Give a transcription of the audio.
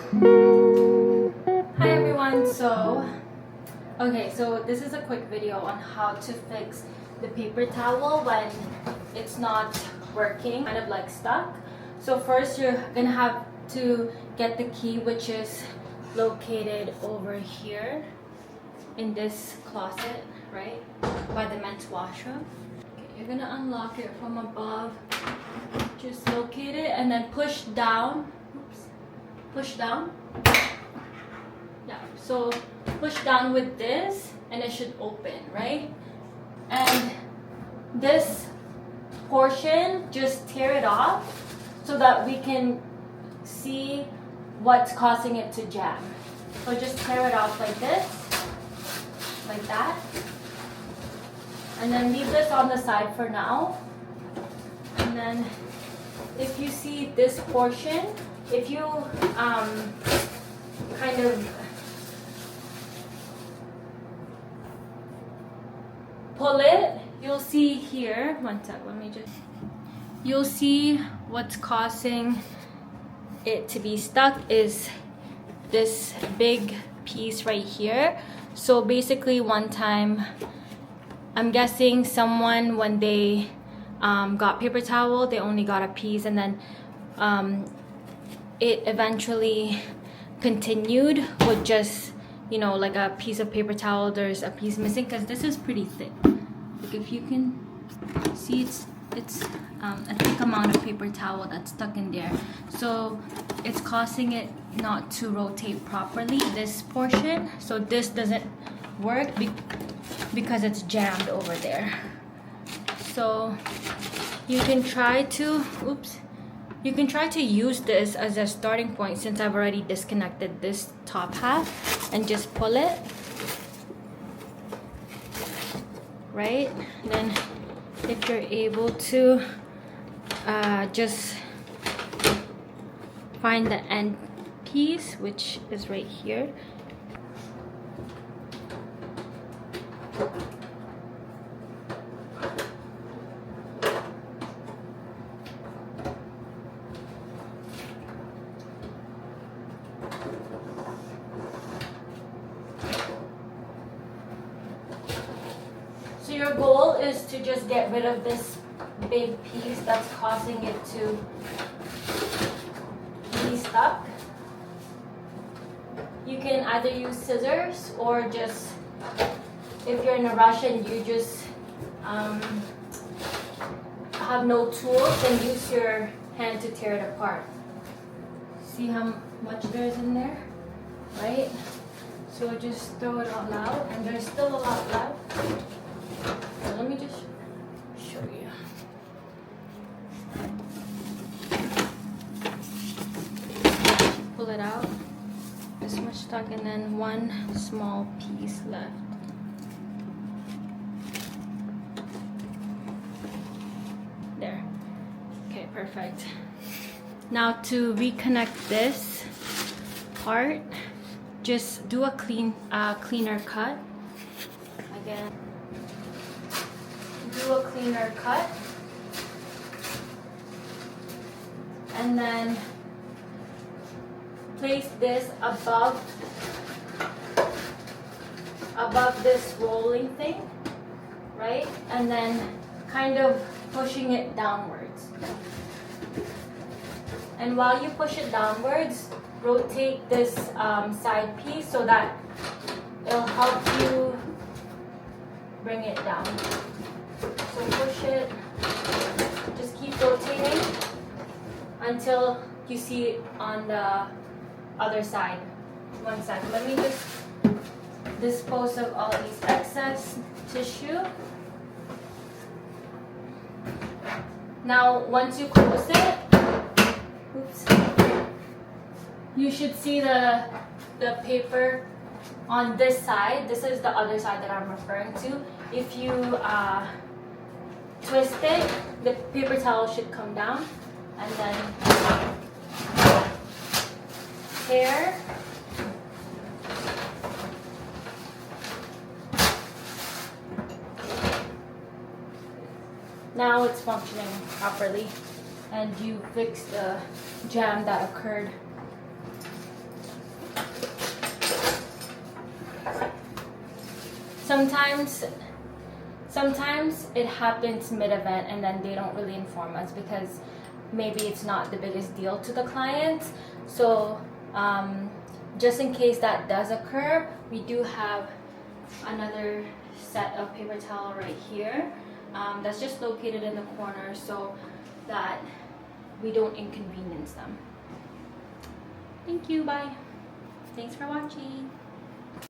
Hi everyone, so this is a quick video on how to fix the paper towel when it's not working, kind of like stuck. So first you're gonna have to get the key, which is located over here in this closet, right by the men's washroom. Okay, you're gonna unlock it from above, just locate it and then push down. Push down. Yeah, so push down with this and it should open, right? And this portion, just tear it off so that we can see what's causing it to jam. So just tear it off like this, like that. And then leave this on the side for now. And then if you see this portion, if you kind of pull it, you'll see here, one sec, you'll see what's causing it to be stuck is this big piece right here. So basically one time, I'm guessing someone, when they got paper towel, they only got a piece, and then it eventually continued with just, you know, like a piece of paper towel. There's a piece missing because this is pretty thick. Like if you can see, it's a thick amount of paper towel that's stuck in there. So it's causing it not to rotate properly, this portion. So this doesn't work because it's jammed over there. So you can try to, you can try to use this as a starting point, since I've already disconnected this top half, and just pull it, right? And then if you're able to just find the end piece, which is right here. So your goal is to just get rid of this big piece that's causing it to be stuck. You can either use scissors, or just, if you're in a rush and you just have no tools, then use your hand to tear it apart. See how much there's in there, right? So just throw it all out, and there's still a lot left. So let me just show you. Pull it out. This much stuck, and then one small piece left. There. Okay, perfect. Now to reconnect this part, just do a cleaner cut. Again. Do a cleaner cut, and then place this above this rolling thing, right? And then kind of pushing it downwards. And while you push it downwards, rotate this side piece so that it'll help you bring it down. So push it, just keep rotating until you see it on the other side. One second, let me just dispose of all these excess tissue. Now, once you close it, you should see the paper on this side. This is the other side that I'm referring to. If you twist it, the paper towel should come down, and then tear. Now it's functioning properly, and you fix the jam that occurred. sometimes it happens mid-event and then they don't really inform us because maybe it's not the biggest deal to the client. So just in case that does occur, we do have another set of paper towel right here that's just located in the corner so that we don't inconvenience them. Thank you, bye. Thanks for watching.